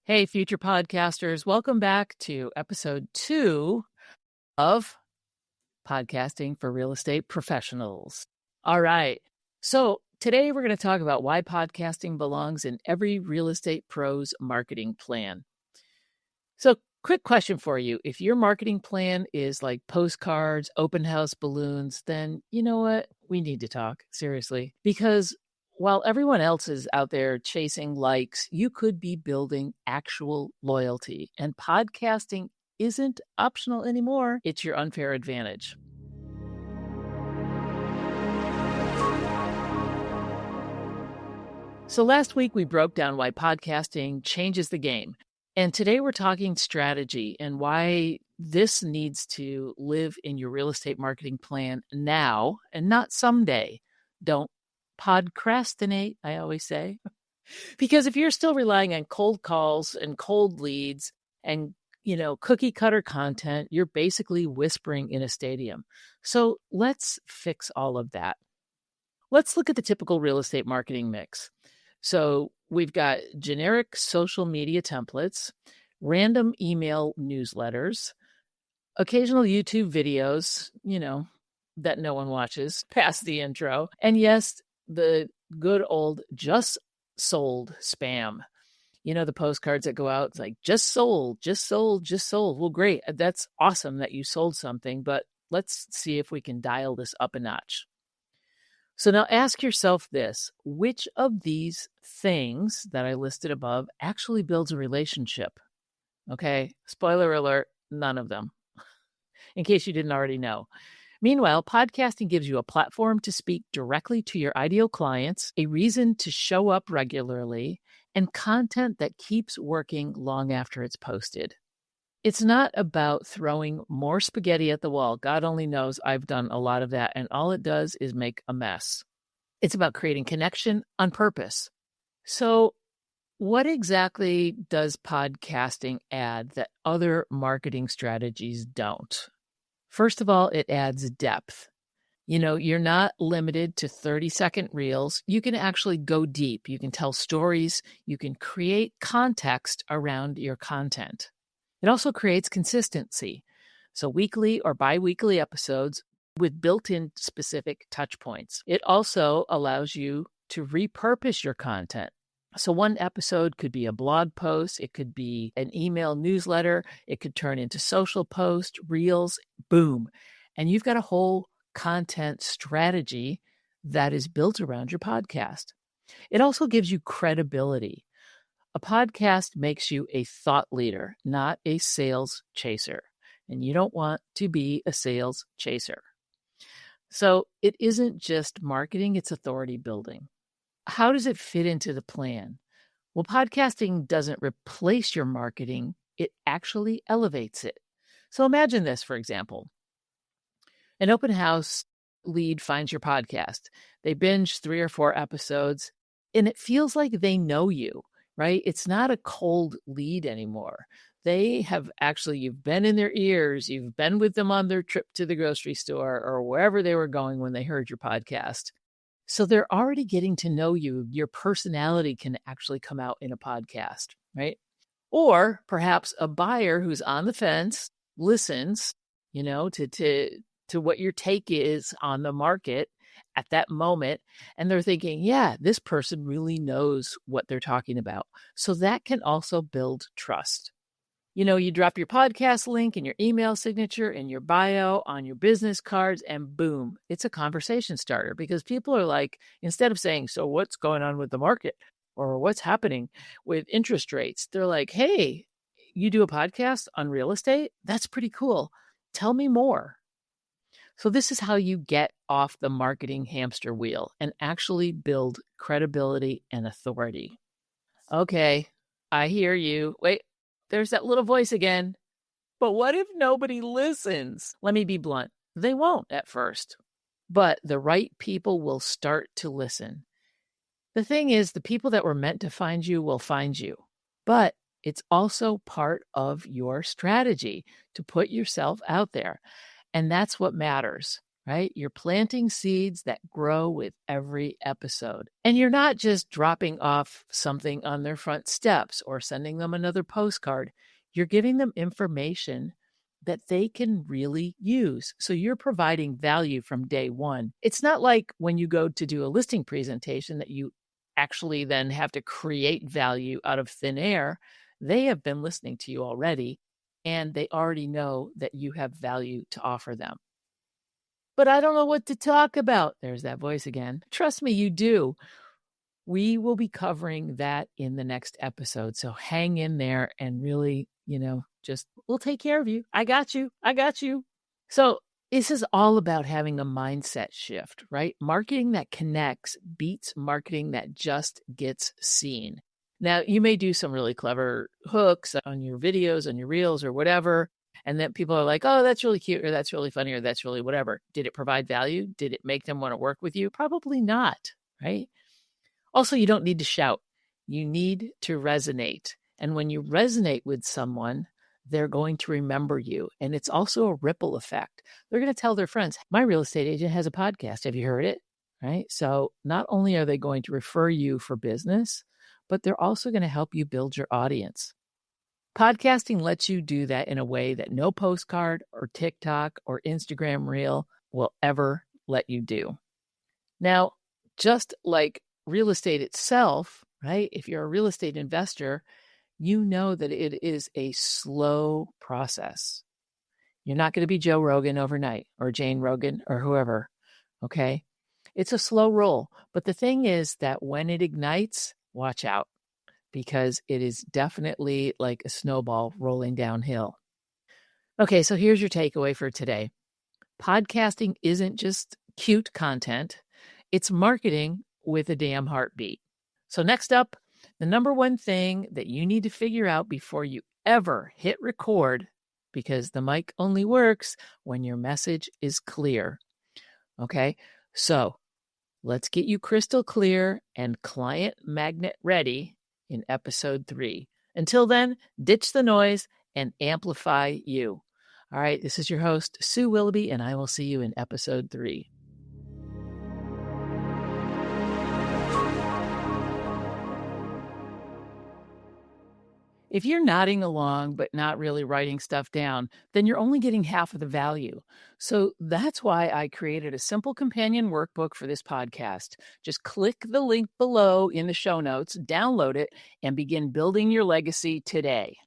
Hey, future podcasters, welcome back to episode 2 of Podcasting for Real Estate Professionals. All right. So today we're going to talk about why podcasting belongs in every real estate pro's marketing plan. So, quick question for you. If your marketing plan is like postcards, open house balloons, then you know what? We need to talk, seriously. Because while everyone else is out there chasing likes, you could be building actual loyalty. And podcasting isn't optional anymore. It's your unfair advantage. So last week we broke down why podcasting changes the game. And today we're talking strategy and why this needs to live in your real estate marketing plan now and not someday. Don't podcrastinate, I always say. Because if you're still relying on cold calls and cold leads and, cookie cutter content, you're basically whispering in a stadium. So let's fix all of that. Let's look at the typical real estate marketing mix. So we've got generic social media templates, random email newsletters, occasional YouTube videos, that no one watches past the intro. And yes, the good old just sold spam. The postcards that go out, it's like, just sold, just sold, just sold. Well, great. That's awesome that you sold something, but let's see if we can dial this up a notch. So now ask yourself this: which of these things that I listed above actually builds a relationship? Okay, spoiler alert, none of them, in case you didn't already know. Meanwhile, podcasting gives you a platform to speak directly to your ideal clients, a reason to show up regularly, and content that keeps working long after it's posted. It's not about throwing more spaghetti at the wall. God only knows I've done a lot of that, and all it does is make a mess. It's about creating connection on purpose. So, what exactly does podcasting add that other marketing strategies don't? First of all, it adds depth. You're not limited to 30-second reels. You can actually go deep. You can tell stories. You can create context around your content. It also creates consistency. So weekly or bi-weekly episodes with built-in specific touch points. It also allows you to repurpose your content. So one episode could be a blog post. It could be an email newsletter. It could turn into social post, reels, boom. And you've got a whole content strategy that is built around your podcast. It also gives you credibility. A podcast makes you a thought leader, not a sales chaser. And you don't want to be a sales chaser. So it isn't just marketing, it's authority building. How does it fit into the plan? Well, podcasting doesn't replace your marketing, it actually elevates it. So imagine this, for example. An open house lead finds your podcast. They binge 3 or 4 episodes, and it feels like they know you. Right? It's not a cold lead anymore. You've been in their ears, you've been with them on their trip to the grocery store or wherever they were going when they heard your podcast. So they're already getting to know you. Your personality can actually come out in a podcast, right? Or perhaps a buyer who's on the fence listens, to what your take is on the market at that moment. And they're thinking, yeah, this person really knows what they're talking about. So that can also build trust. You drop your podcast link in your email signature, in your bio, on your business cards, and boom, it's a conversation starter because people are like, instead of saying, so what's going on with the market or what's happening with interest rates? They're like, hey, you do a podcast on real estate? That's pretty cool. Tell me more. So this is how you get off the marketing hamster wheel and actually build credibility and authority. Okay, I hear you. Wait, there's that little voice again. But what if nobody listens? Let me be blunt. They won't at first, but the right people will start to listen. The thing is, the people that were meant to find you will find you, but it's also part of your strategy to put yourself out there. And that's what matters. right? You're planting seeds that grow with every episode. And you're not just dropping off something on their front steps or sending them another postcard. You're giving them information that they can really use. So you're providing value from day one. It's not like when you go to do a listing presentation that you actually then have to create value out of thin air. They have been listening to you already, and they already know that you have value to offer them. But I don't know what to talk about. There's that voice again. Trust me, you do. We will be covering that in the next episode. So hang in there and really, just we'll take care of you. I got you. I got you. So this is all about having a mindset shift, right? Marketing that connects beats marketing that just gets seen. Now, you may do some really clever hooks on your videos, on your reels or whatever. And then people are like, oh, that's really cute, or that's really funny, or that's really whatever. Did it provide value? Did it make them want to work with you? Probably not, right? Also, you don't need to shout. You need to resonate. And when you resonate with someone, they're going to remember you. And it's also a ripple effect. They're going to tell their friends, my real estate agent has a podcast. Have you heard it? Right? So not only are they going to refer you for business, but they're also going to help you build your audience. Podcasting lets you do that in a way that no postcard or TikTok or Instagram reel will ever let you do. Now, just like real estate itself, right? If you're a real estate investor, you know that it is a slow process. You're not going to be Joe Rogan overnight or Jane Rogan or whoever, okay? It's a slow roll. But the thing is that when it ignites, watch out, because it is definitely like a snowball rolling downhill. Okay, so here's your takeaway for today. Podcasting isn't just cute content. It's marketing with a damn heartbeat. So next up, the number one thing that you need to figure out before you ever hit record, because the mic only works when your message is clear. Okay, so let's get you crystal clear and client magnet ready in episode 3. Until then, ditch the noise and amplify you. All right, this is your host, Sue Willoughby, and I will see you in episode 3. If you're nodding along but not really writing stuff down, then you're only getting half of the value. So that's why I created a simple companion workbook for this podcast. Just click the link below in the show notes, download it, and begin building your legacy today.